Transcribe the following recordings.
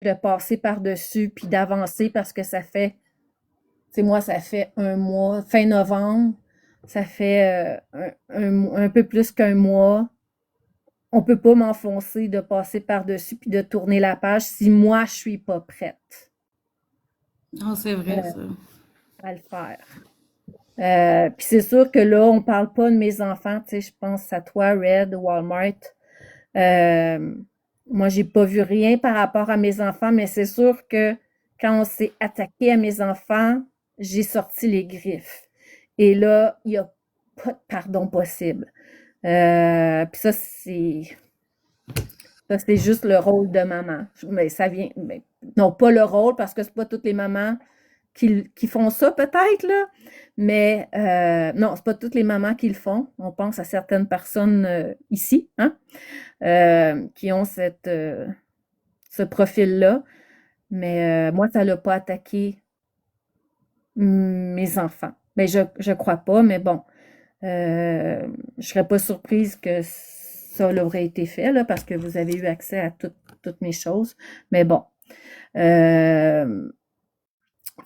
de passer par-dessus puis d'avancer parce que ça fait, tu sais, moi, ça fait un mois, fin novembre, ça fait un peu plus qu'un mois. On peut pas m'enfoncer de passer par-dessus puis de tourner la page si moi, je suis pas prête Non, c'est vrai, ça. à le faire. Puis c'est sûr que là, on parle pas de mes enfants, tu sais, je pense à toi, Red, Walmart. Euh, Moi, j'ai pas vu rien par rapport à mes enfants, mais c'est sûr que quand on s'est attaqué à mes enfants, j'ai sorti les griffes. Et là, il y a pas de pardon possible. Puis ça, c'est juste le rôle de maman. Mais ça vient, mais, non, pas le rôle, parce que c'est pas toutes les mamans qui font ça, peut-être, là. Mais non, c'est pas toutes les mamans qui le font. On pense à certaines personnes ici, hein, qui ont ce profil-là. Mais moi, ça l'a pas attaqué mes enfants. Mais je crois pas, mais bon. Je serais pas surprise que ça l'aurait été fait, là, parce que vous avez eu accès à toutes mes choses. Mais bon. Euh,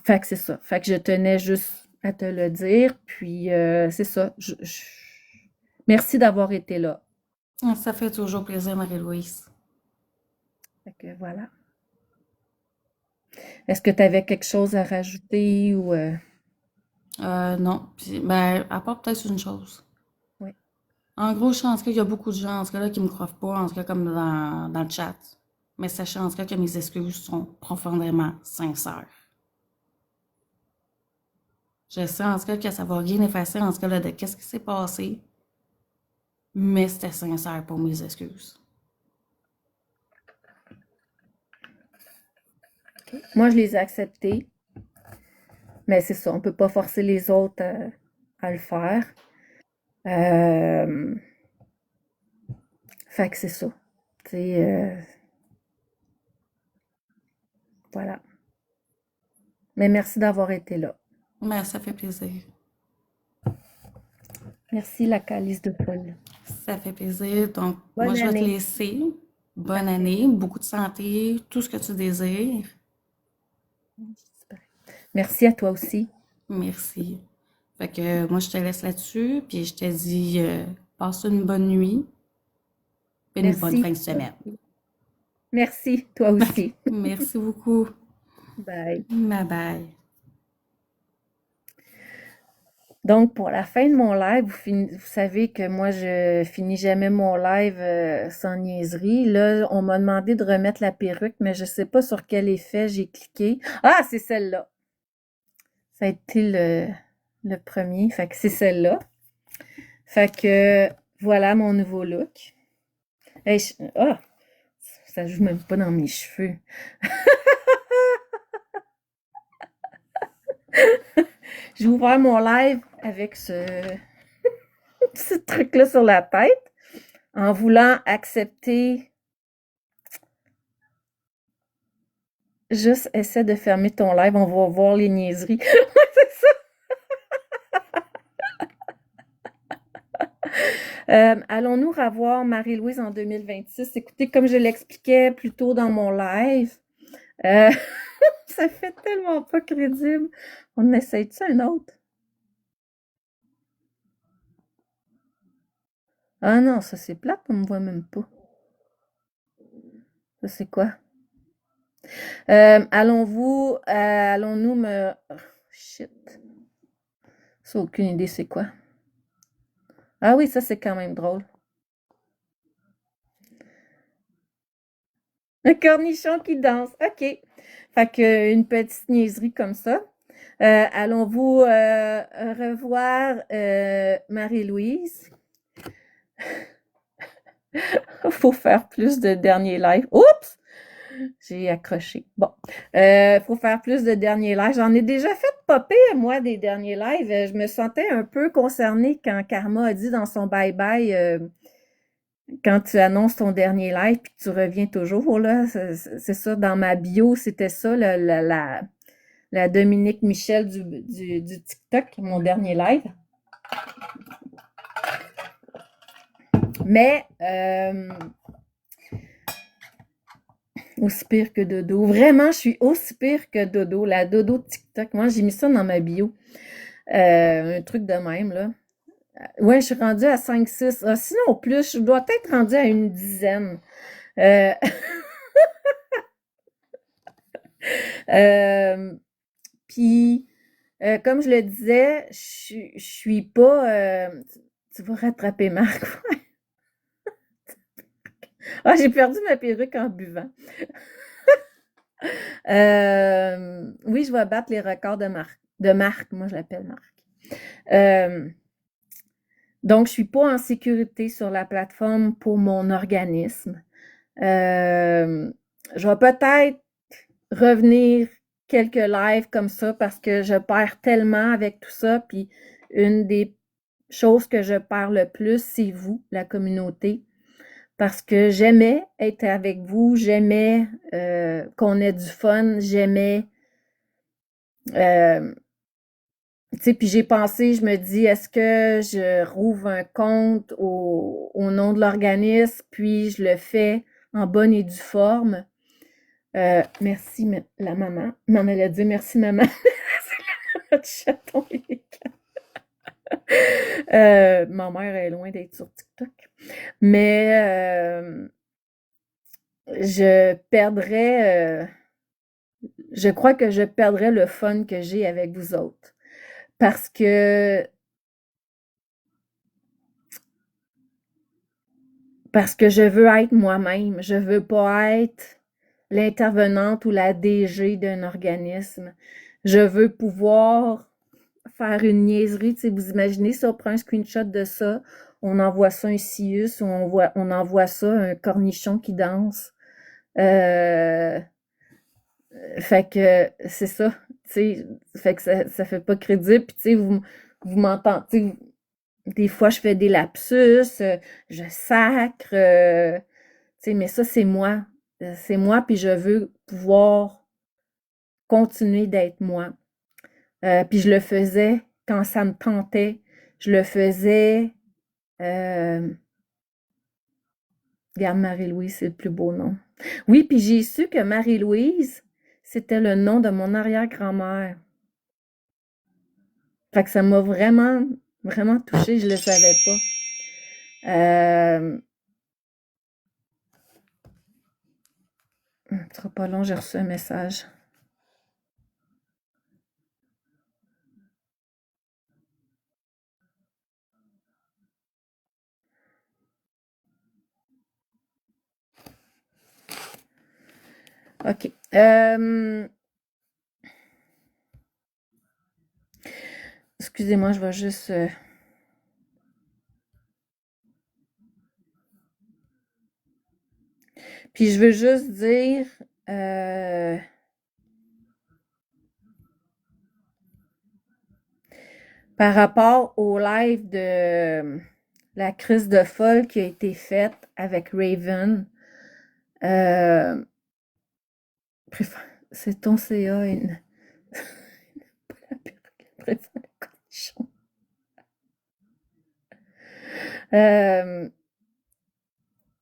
Fait que c'est ça. Fait que je tenais juste à te le dire. Puis c'est ça. Merci d'avoir été là. Ah, ça fait toujours plaisir, Marie-Louise. Fait que voilà. Est-ce que tu avais quelque chose à rajouter ou Non. Puis, ben, à part peut-être une chose. oui. En gros, je pense qu'il y a beaucoup de gens, en tout cas, là, qui me croient pas, en tout cas, comme dans le chat. Mais sachez, en tout cas, que mes excuses sont profondément sincères. Je sais, en tout cas, que ça va rien effacer, en tout cas, là, de qu'est-ce qui s'est passé. Mais c'était sincère pour mes excuses. Moi, je les ai acceptés, mais c'est ça, on peut pas forcer les autres à le faire. Euh, Fait que c'est ça. Tu sais, voilà. Mais merci d'avoir été là. Mais ça fait plaisir. Merci, la calice de folle. Ça fait plaisir. Donc, moi, Bonne je vais te année. laisser. Bonne Parfait. année, beaucoup de santé, tout ce que tu désires. Merci à toi aussi. Merci. Fait que moi, je te laisse là-dessus, puis je te dis, passe une bonne nuit, et une bonne fin Merci. de semaine. Merci, toi aussi. Merci beaucoup. Bye. Bye bye. Donc, pour la fin de mon live, vous savez que moi, je finis jamais mon live sans niaiserie. Là, on m'a demandé de remettre la perruque, mais je sais pas sur quel effet j'ai cliqué. Ah, c'est celle-là. Ça a été le premier. Fait que c'est celle-là. Fait que voilà mon nouveau look. Hey, ah, ça joue même pas dans mes cheveux. J'ai ouvert mon live avec ce truc-là sur la tête en voulant accepter. Juste essaie de fermer ton live, on va voir les niaiseries. C'est ça. Allons-nous revoir Marie-Louise en 2026? Écoutez, comme je l'expliquais plus tôt dans mon live, euh, ça fait tellement pas crédible. On essaye-tu un autre? Ah non, ça c'est plate, on me voit même pas. Ça c'est quoi? Allons-nous me... Oh, shit. Ça, aucune idée c'est quoi. Ah oui, ça c'est quand même drôle. Un cornichon qui danse. OK. Fait que une petite niaiserie comme ça. Allons-vous revoir Marie-Louise? Faut faire plus de derniers lives. Oups! J'ai accroché. Bon. Faut faire plus de derniers lives. J'en ai déjà fait popper, moi, des derniers lives. Je me sentais un peu concernée quand Karma a dit dans son bye-bye, quand tu annonces ton dernier live puis que tu reviens toujours, là, c'est ça, dans ma bio, c'était ça, la Dominique Michel du TikTok, mon dernier live. Mais Aussi pire que Dodo. Vraiment, je suis aussi pire que Dodo. La Dodo de TikTok. Moi, j'ai mis ça dans ma bio. Un truc de même, là. Ouais, je suis rendue à 5-6. Ah, sinon, plus, je dois être rendue à une dizaine. Euh, euh, Puis, comme je le disais, je suis pas... tu vas rattraper Marc. Ah, j'ai perdu ma perruque en buvant. Oui, je vais battre les records de Marc. De Marc, moi je l'appelle Marc. Euh, donc, je suis pas en sécurité sur la plateforme pour mon organisme. Je vais peut-être revenir quelques lives comme ça parce que je perds tellement avec tout ça. Puis une des choses que je perds le plus, c'est vous, la communauté. Parce que j'aimais être avec vous, j'aimais qu'on ait du fun, j'aimais tu sais, puis j'ai pensé, je me dis, est-ce que je rouvre un compte au nom de l'organisme, puis je le fais en bonne et due forme. Merci, la maman. Maman, elle a dit merci, maman. C'est le chaton. Ma mère est loin d'être sur TikTok. Mais je perdrais, je crois que je perdrais le fun que j'ai avec vous autres. Parce que je veux être moi-même. Je veux pas être l'intervenante ou la DG d'un organisme. Je veux pouvoir faire une niaiserie. Tu sais, vous imaginez si on prend un screenshot de ça, on envoie ça un Sius ou on envoie ça un cornichon qui danse. Euh, Fait que c'est ça. Tu sais, fait que ça fait pas crédible. Puis tu sais, vous m'entendez. Des fois, je fais des lapsus, je sacre, tu sais, mais ça, c'est moi. C'est moi, puis je veux pouvoir continuer d'être moi. Puis je le faisais quand ça me tentait. Je le faisais. Regarde, Marie-Louise, c'est le plus beau nom. Oui, puis j'ai su que Marie-Louise, c'était le nom de mon arrière-grand-mère. Fait que ça m'a vraiment, vraiment touchée, je le savais pas. Ce sera pas long, j'ai reçu un message. OK. Excusez-moi, je vais juste... Puis je veux juste dire... par rapport au live de la crise de folle qui a été faite avec Raven, euh, c'est ton CA une... préfère le cornichon.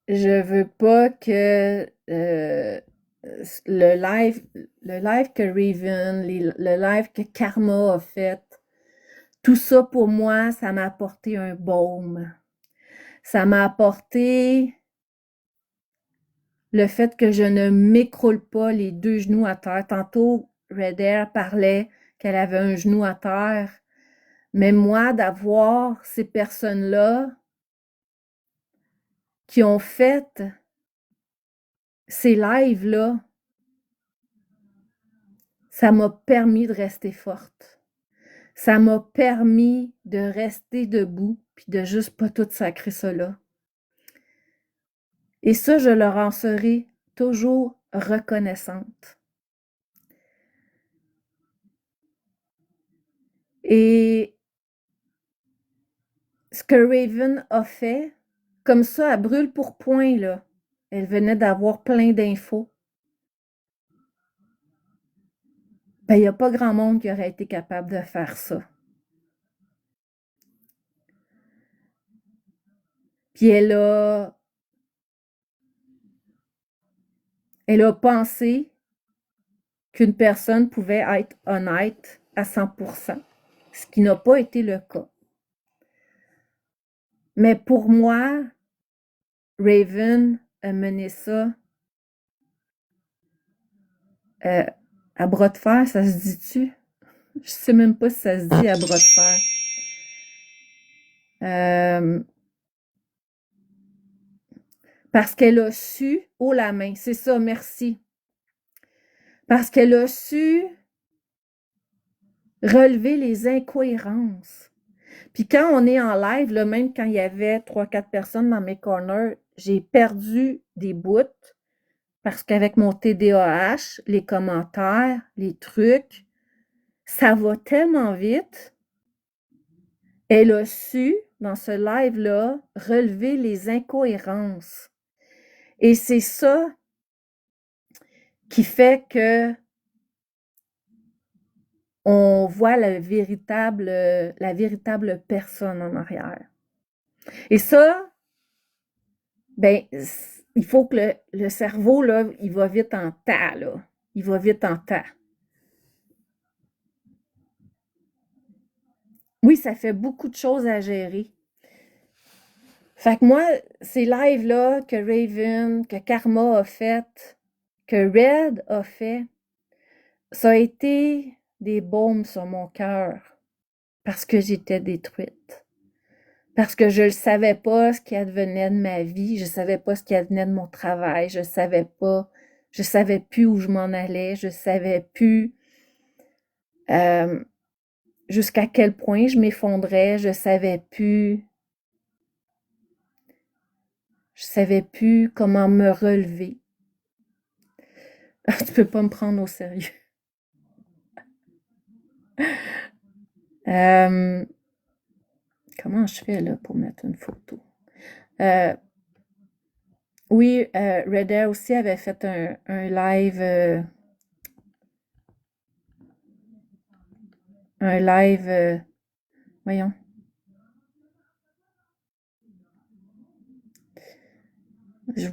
Je veux pas que le live que Raven, le live que Karma a fait, tout ça pour moi, ça m'a apporté un baume. Ça m'a apporté le fait que je ne m'écroule pas les deux genoux à terre. Tantôt, Red Air parlait qu'elle avait un genou à terre. Mais moi, d'avoir ces personnes-là qui ont fait ces lives-là, ça m'a permis de rester forte. Ça m'a permis de rester debout puis de juste pas tout sacrer ça là. Et ça, je leur en serai toujours reconnaissante. Et ce que Raven a fait, comme ça, à brûle pour point, là, elle venait d'avoir plein d'infos. Ben, il n'y a pas grand monde qui aurait été capable de faire ça. Puis elle a pensé qu'une personne pouvait être honnête à 100%, ce qui n'a pas été le cas. Mais pour moi, Raven a mené ça à bras de fer, ça se dit-tu? Je sais même pas si ça se dit à bras de fer. Parce qu'elle a su, oh la main, c'est ça, merci. Parce qu'elle a su relever les incohérences. Puis quand on est en live, là, même quand il y avait 3-4 personnes dans mes corners, j'ai perdu des bouts parce qu'avec mon TDAH, les commentaires, les trucs, ça va tellement vite. Elle a su, dans ce live-là, relever les incohérences. Et c'est ça qui fait que on voit la véritable personne en arrière. Et ça, ben, il faut que le cerveau, là, il va vite en tas, là. Il va vite en tas. Oui, ça fait beaucoup de choses à gérer. Fait que moi, ces lives-là que Raven, que Karma a fait, que Red a fait, ça a été des baumes sur mon cœur parce que j'étais détruite. Parce que je ne savais pas ce qui advenait de ma vie, je ne savais pas ce qui advenait de mon travail, je savais plus où je m'en allais, je savais plus jusqu'à quel point je m'effondrais, je savais plus comment me relever. Tu peux pas me prendre au sérieux. Comment je fais là pour mettre une photo? Oui, Red Air aussi avait fait un live. Voyons.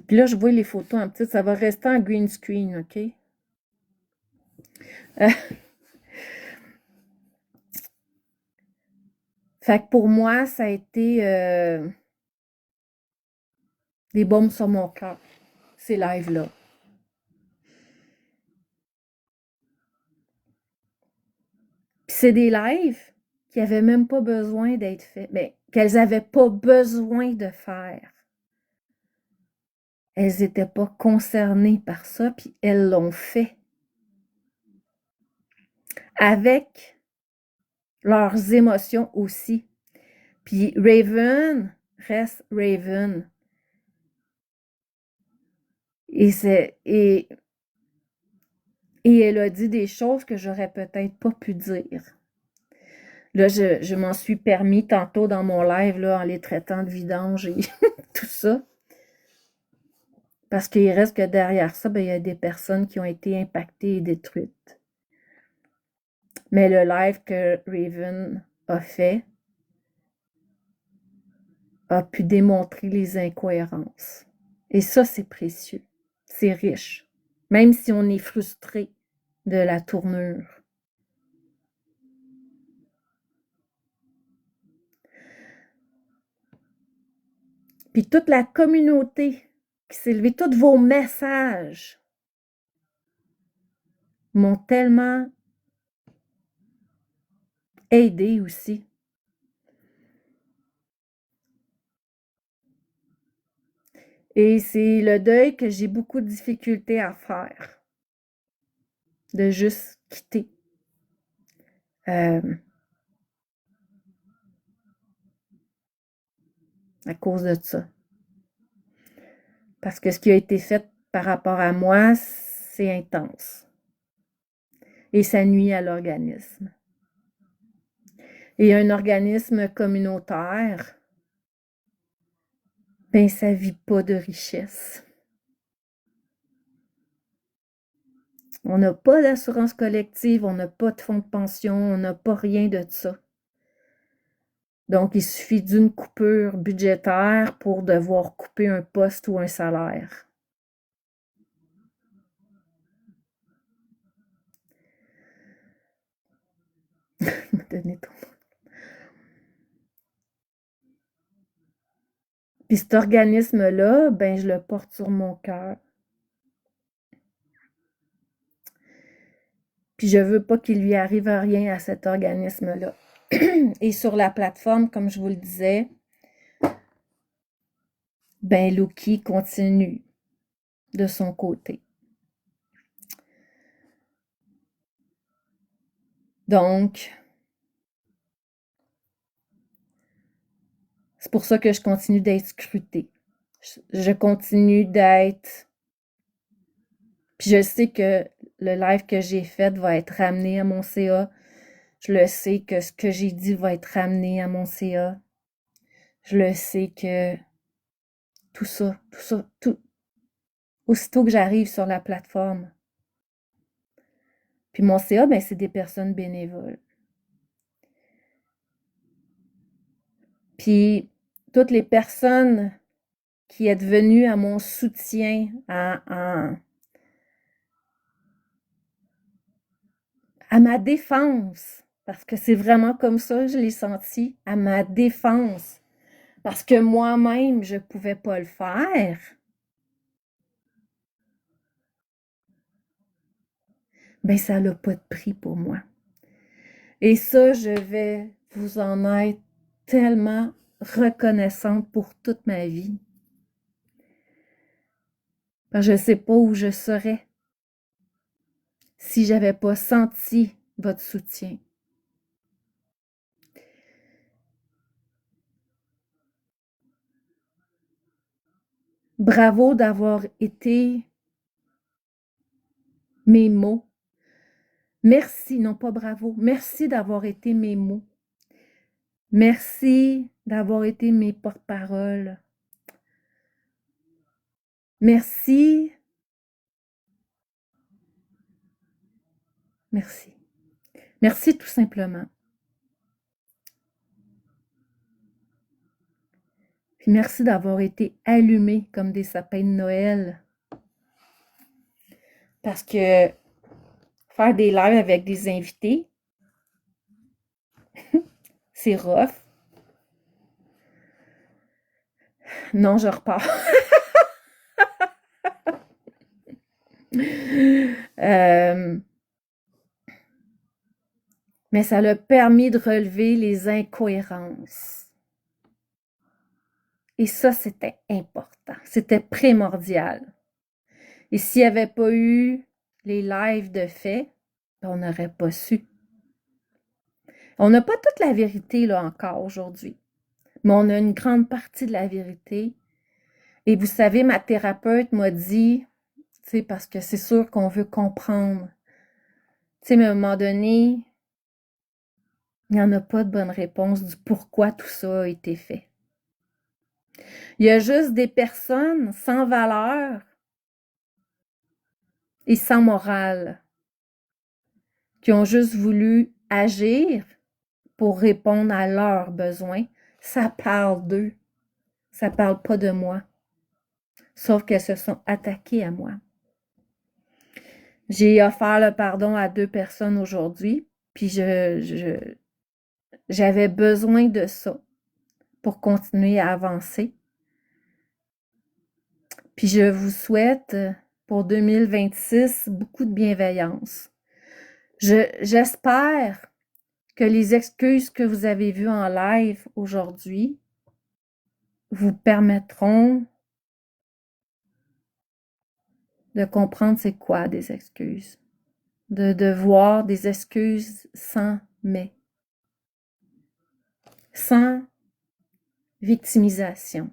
Puis là, je vois les photos en petit. Ça va rester en green screen, OK? Fait que pour moi, ça a été des baumes sur mon cœur, ces lives-là. Puis c'est des lives qui n'avaient même pas besoin d'être faits, mais qu'elles n'avaient pas besoin de faire. Elles n'étaient pas concernées par ça, puis elles l'ont fait. Avec leurs émotions aussi. Puis Raven reste Raven. Et elle a dit des choses que j'aurais peut-être pas pu dire. Là, je m'en suis permis tantôt dans mon live, là, en les traitant de vidange et tout ça. Parce qu'il reste que derrière ça, ben, il y a des personnes qui ont été impactées et détruites. Mais le live que Raven a fait a pu démontrer les incohérences. Et ça, c'est précieux. C'est riche. Même si on est frustré de la tournure. Puis toute la communauté qui s'est levée, tous vos messages m'ont tellement aidé aussi. Et c'est le deuil que j'ai beaucoup de difficultés à faire. De juste quitter. À cause de ça. Parce que ce qui a été fait par rapport à moi, c'est intense. Et ça nuit à l'organisme. Et un organisme communautaire, ben ça vit pas de richesse. On n'a pas d'assurance collective, on n'a pas de fonds de pension, on n'a pas rien de ça. Donc, il suffit d'une coupure budgétaire pour devoir couper un poste ou un salaire. me donner ton nom. Puis cet organisme-là, ben je le porte sur mon cœur. Puis je veux pas qu'il lui arrive rien à cet organisme-là. Et sur la plateforme, comme je vous le disais, ben Loki continue de son côté. Donc, c'est pour ça que je continue d'être scrutée. Je continue d'être... Puis je sais que le live que j'ai fait va être ramené à mon CA. Je le sais que ce que j'ai dit va être ramené à mon CA. Je le sais que tout ça, aussitôt que j'arrive sur la plateforme. Puis mon CA, ben, c'est des personnes bénévoles. Puis toutes les personnes qui êtes venues à mon soutien, à ma défense, parce que c'est vraiment comme ça que je l'ai senti, à ma défense, parce que moi-même, je ne pouvais pas le faire. Ben, ça n'a pas de prix pour moi. Et ça, je vais vous en être tellement reconnaissante pour toute ma vie. Parce que je ne sais pas où je serais si j'avais pas senti votre soutien. Bravo d'avoir été mes mots. Merci, non pas bravo, merci d'avoir été mes mots. Merci d'avoir été mes porte-paroles. Merci. Merci. Merci tout simplement. Puis merci d'avoir été allumés comme des sapins de Noël. Parce que faire des lives avec des invités, c'est rough. Non, je repars. Mais ça l'a permis de relever les incohérences. Et ça, c'était important. C'était primordial. Et s'il n'y avait pas eu les lives de fait, on n'aurait pas su. On n'a pas toute la vérité là encore aujourd'hui, mais on a une grande partie de la vérité. Et vous savez, ma thérapeute m'a dit, tu sais, parce que c'est sûr qu'on veut comprendre. Tu sais, mais à un moment donné, il n'y en a pas de bonne réponse du pourquoi tout ça a été fait. Il y a juste des personnes sans valeur et sans morale qui ont juste voulu agir pour répondre à leurs besoins. Ça parle d'eux. Ça parle pas de moi. Sauf qu'elles se sont attaquées à moi. J'ai offert le pardon à 2 personnes aujourd'hui, puis j'avais besoin de ça pour continuer à avancer. Puis je vous souhaite pour 2026 beaucoup de bienveillance. J'espère que les excuses que vous avez vues en live aujourd'hui vous permettront de comprendre c'est quoi des excuses, de voir des excuses sans mais, sans victimisation.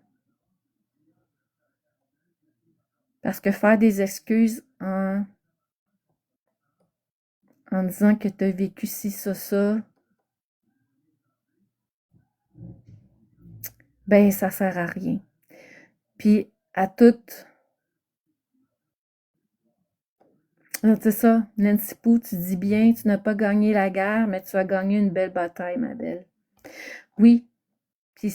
Parce que faire des excuses en disant que tu as vécu ci, ça, ben ça sert à rien. Puis à toutes, c'est ça, Nancy Pou, tu dis bien, tu n'as pas gagné la guerre, mais tu as gagné une belle bataille, ma belle. Oui, puis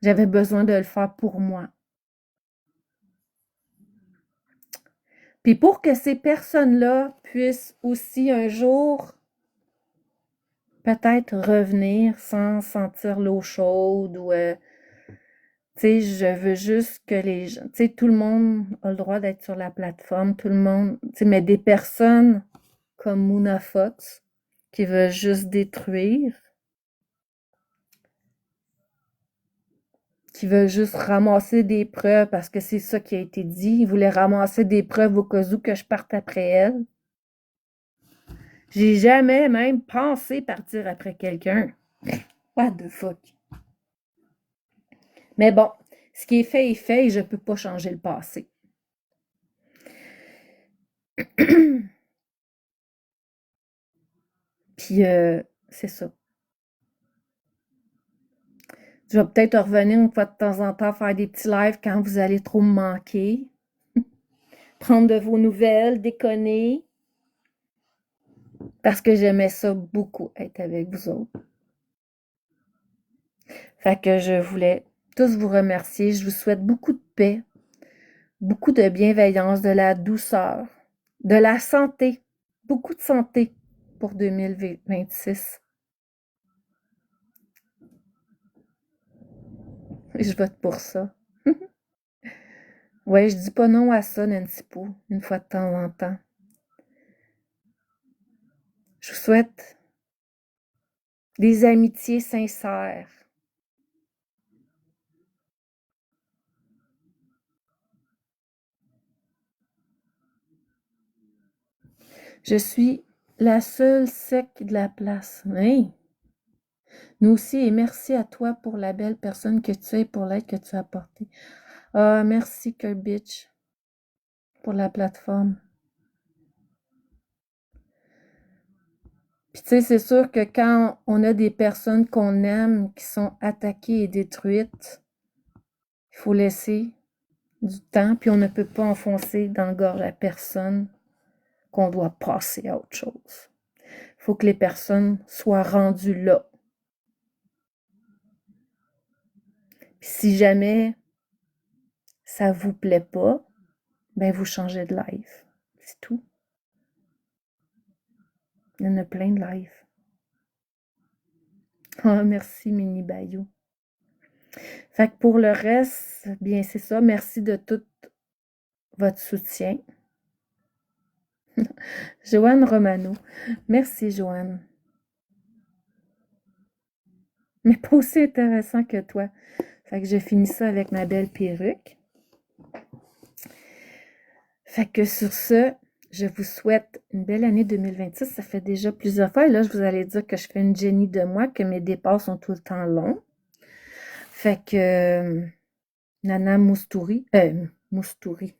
j'avais besoin de le faire pour moi. Puis pour que ces personnes-là puissent aussi un jour peut-être revenir sans sentir l'eau chaude ou tu sais, je veux juste que les gens, tu sais, tout le monde a le droit d'être sur la plateforme, tout le monde, tu sais, mais des personnes comme Muna Fox qui veulent juste détruire, qui veulent juste ramasser des preuves parce que c'est ça qui a été dit. Ils voulaient ramasser des preuves au cas où que je parte après elle. J'ai jamais même pensé partir après quelqu'un. What the fuck? Mais bon, ce qui est fait et je peux pas changer le passé. Puis, c'est ça. Je vais peut-être revenir une fois de temps en temps faire des petits lives quand vous allez trop me manquer. Prendre de vos nouvelles, déconner. Parce que j'aimais ça beaucoup, être avec vous autres. Fait que je voulais tous vous remercier. Je vous souhaite beaucoup de paix, beaucoup de bienveillance, de la douceur, de la santé, beaucoup de santé pour 2026. Je vote pour ça. Ouais, je dis pas non à ça, Nancy Poo, une fois de temps en temps. Je vous souhaite des amitiés sincères. Je suis la seule sec de la place. Hey! Nous aussi, et merci à toi pour la belle personne que tu es et pour l'aide que tu as apportée. Ah, merci, Kirbitch, pour la plateforme. Puis tu sais, c'est sûr que quand on a des personnes qu'on aime qui sont attaquées et détruites, il faut laisser du temps, puis on ne peut pas enfoncer dans le gorge la personne qu'on doit passer à autre chose. Il faut que les personnes soient rendues là. Puis si jamais ça vous plaît pas, ben vous changez de live. C'est tout. Il y en a plein de lives. Ah, merci, Mini Bayou. Fait que pour le reste, bien, c'est ça. Merci de tout votre soutien. Joanne Romano. Merci, Joanne. Mais pas aussi intéressant que toi. Fait que je finis ça avec ma belle perruque. Fait que sur ce, je vous souhaite une belle année 2026. Ça fait déjà plusieurs fois. Et là, je vous allais dire que je fais une Jenny de moi, que mes départs sont tout le temps longs. Fait que Nana Moustouri. Moustouri.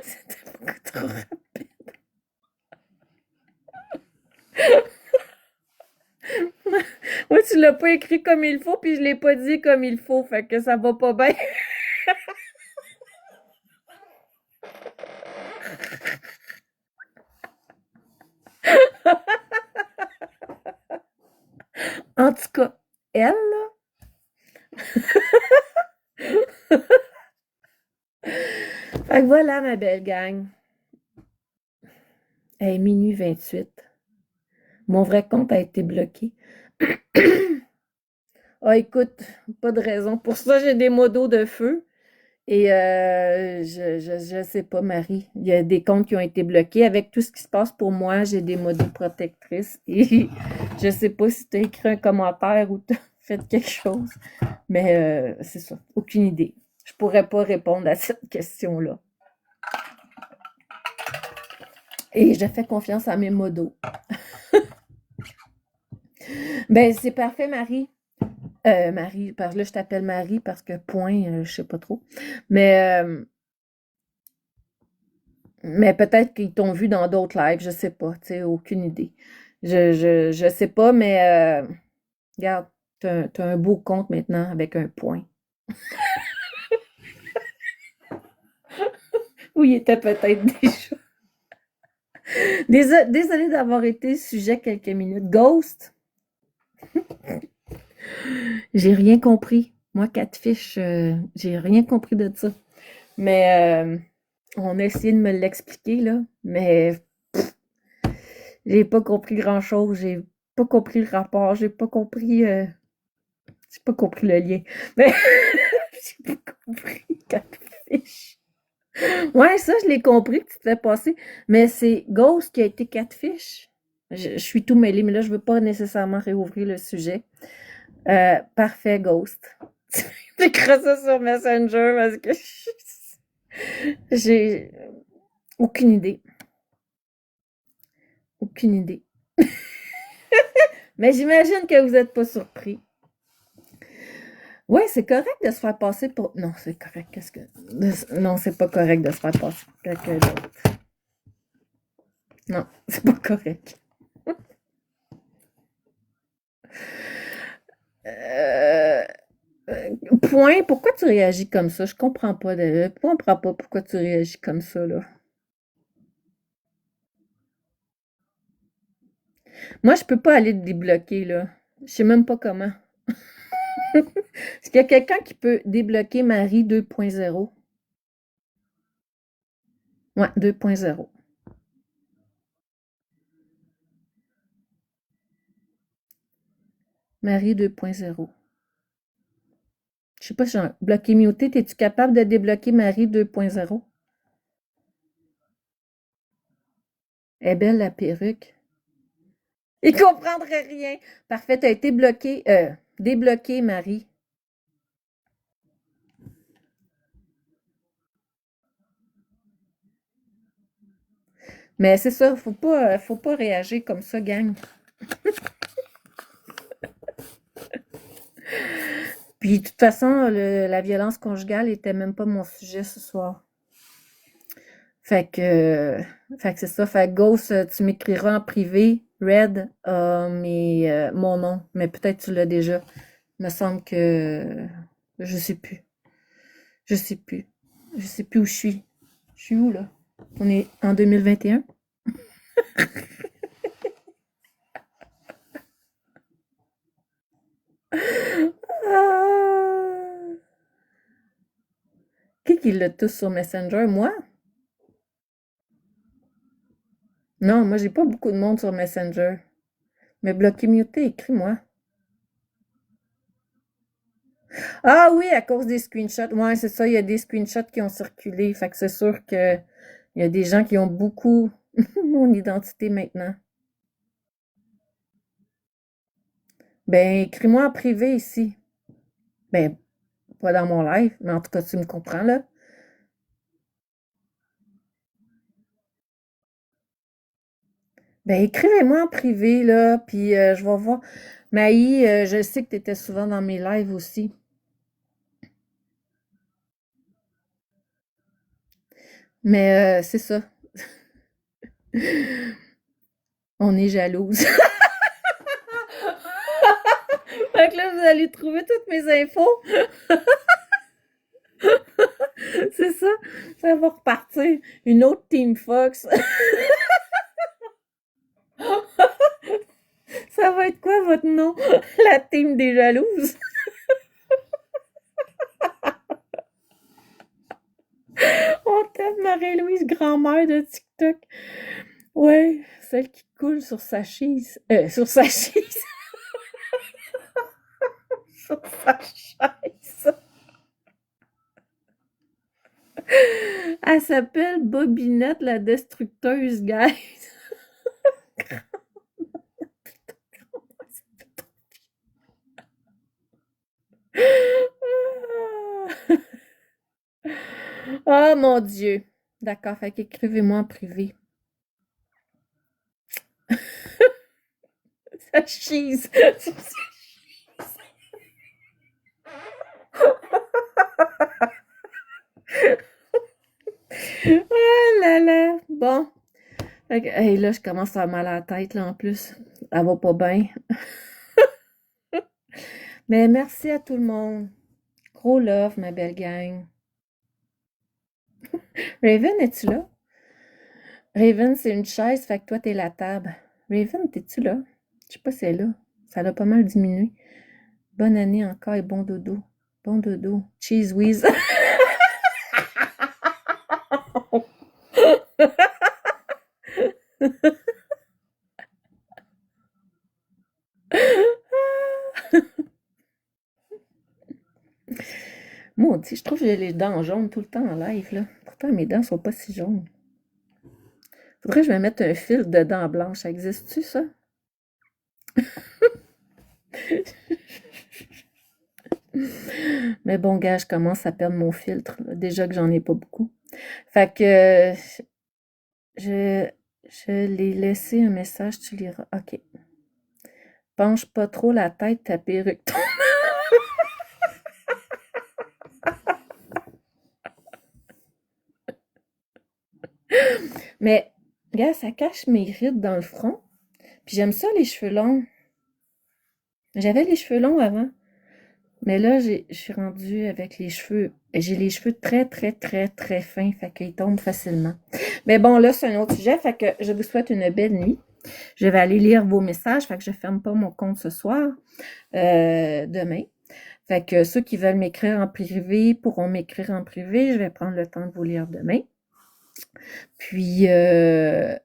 C'était beaucoup trop rapide. Moi, tu l'as pas écrit comme il faut, puis je l'ai pas dit comme il faut. Fait que ça va pas bien. En tout cas, elle, là. Fait que voilà, ma belle gang. Hey, minuit 28. Mon vrai compte a été bloqué. Ah, écoute, pas de raison. Pour ça, j'ai des modos de feu. Et je sais pas, Marie. Il y a des comptes qui ont été bloqués. Avec tout ce qui se passe pour moi, j'ai des modos protectrices. Et je sais pas si tu as écrit un commentaire ou tu as fait quelque chose. Mais c'est ça. Aucune idée. Je pourrais pas répondre à cette question-là. Et je fais confiance à mes modos. Ben, c'est parfait, Marie. Marie, parce que là, je t'appelle Marie parce que point, je sais pas trop. Mais peut-être qu'ils t'ont vu dans d'autres lives, je sais pas, tu sais, aucune idée. Je sais pas, mais regarde, t'as un beau compte maintenant avec un point. Où il était peut-être déjà. Désolée d'avoir été sujet quelques minutes. Ghost, j'ai rien compris. Moi, Catfish, j'ai rien compris de ça. Mais on a essayé de me l'expliquer, là. Mais j'ai pas compris grand-chose. J'ai pas compris le rapport. J'ai pas compris le lien. Mais j'ai pas compris Catfish. Ouais, ça, je l'ai compris que tu te fais passer. Mais c'est Ghost qui a été Catfish. Je suis tout mêlée, mais là, je veux pas nécessairement réouvrir le sujet. Parfait, Ghost. J'écris ça sur Messenger parce que j'ai aucune idée. Aucune idée. Mais j'imagine que vous n'êtes pas surpris. Ouais, c'est correct de se faire passer pour. Non, c'est correct. Qu'est-ce que. Non, c'est pas correct de se faire passer pour quelqu'un d'autre. Non, c'est pas correct. Euh, Point, pourquoi tu réagis comme ça? Je comprends pas. Je comprends pas pourquoi tu réagis comme ça, là. Moi, je peux pas aller te débloquer, là. Je sais même pas comment. Est-ce qu'il y a quelqu'un qui peut débloquer Marie 2.0? Ouais, 2.0. Marie 2.0. Je sais pas, genre, bloqué muté, es-tu capable de débloquer Marie 2.0? Elle est belle, la perruque. Il comprendrait rien. Parfait, t'as été bloqué, débloqué, Marie. Mais c'est ça, faut pas réagir comme ça, gang. Puis, de toute façon, la violence conjugale était même pas mon sujet ce soir. Fait que, fait que c'est ça. Fait que Ghost, tu m'écriras en privé. Red, mon nom. Mais peut-être tu l'as déjà. Il me semble que, je sais plus. Je sais plus. Je sais plus où je suis. Je suis où, là? On est en 2021? Ah! Qui l'a tous sur Messenger? Moi? Non, moi, j'ai pas beaucoup de monde sur Messenger. Mais bloqué muté, écris-moi. Ah oui, à cause des screenshots. Ouais, c'est ça, il y a des screenshots qui ont circulé. Fait que c'est sûr que il y a des gens qui ont beaucoup mon identité maintenant. Ben, écris-moi en privé ici. Ben, pas dans mon live, mais en tout cas, tu me comprends, là. Ben, écrivez-moi en privé, là, puis je vais voir. Maï, je sais que tu étais souvent dans mes lives aussi. Mais c'est ça. On est jalouse. Fait que là, vous allez trouver toutes mes infos. C'est ça. Ça va repartir. Une autre Team Fox. Ça va être quoi votre nom? La team des jalouses. On t'aime, Marie-Louise, grand-mère de TikTok. Ouais, celle qui coule sur sa chaise. Sur sa chaise. Sur sa chaise. Elle s'appelle Bobinette la destructeuse, guys. Ah, mon Dieu. D'accord, fait qu'écrivez-moi en privé. Sa cheese. Ah là là. Bon. Fait que, hey, là, je commence à avoir mal à la tête, là, en plus. Elle va pas bien. Mais merci à tout le monde. Gros love, ma belle gang. Raven, es-tu là? Raven, c'est une chaise, fait que toi, t'es la table. Raven, t'es-tu là? Je sais pas si elle est là. Ça l'a pas mal diminué. Bonne année encore et bon dodo. Bon dodo. Cheese whiz. Maudit, je trouve que j'ai les dents jaunes tout le temps en live, là. Pourtant, mes dents sont pas si jaunes. Faudrait que je me mette un fil de dents blanches. Ça existe-tu, ça? Mais bon, gars, je commence à perdre mon filtre, là. Déjà que j'en ai pas beaucoup. Fait que je, je l'ai laissé un message, tu liras. OK. Penche pas trop la tête, ta perruque tombe. Mais, gars, ça cache mes rides dans le front. Puis j'aime ça, les cheveux longs. J'avais les cheveux longs avant. Mais là, je suis rendue avec les cheveux. J'ai les cheveux très, très, très, très fins. Fait qu'ils tombent facilement. Mais bon, là, c'est un autre sujet. Fait que je vous souhaite une belle nuit. Je vais aller lire vos messages. Fait que je ferme pas mon compte ce soir. Demain. Fait que ceux qui veulent m'écrire en privé pourront m'écrire en privé. Je vais prendre le temps de vous lire demain. Puis, avec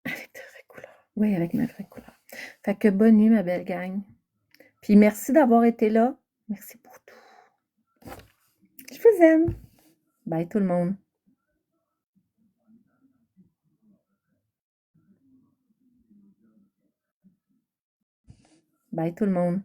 de vraies couleurs. Oui, avec ma vraie couleur. Fait que bonne nuit, ma belle gang. Puis merci d'avoir été là. Merci pour tout. Je vous aime. Bye tout le monde. Bye tout le monde.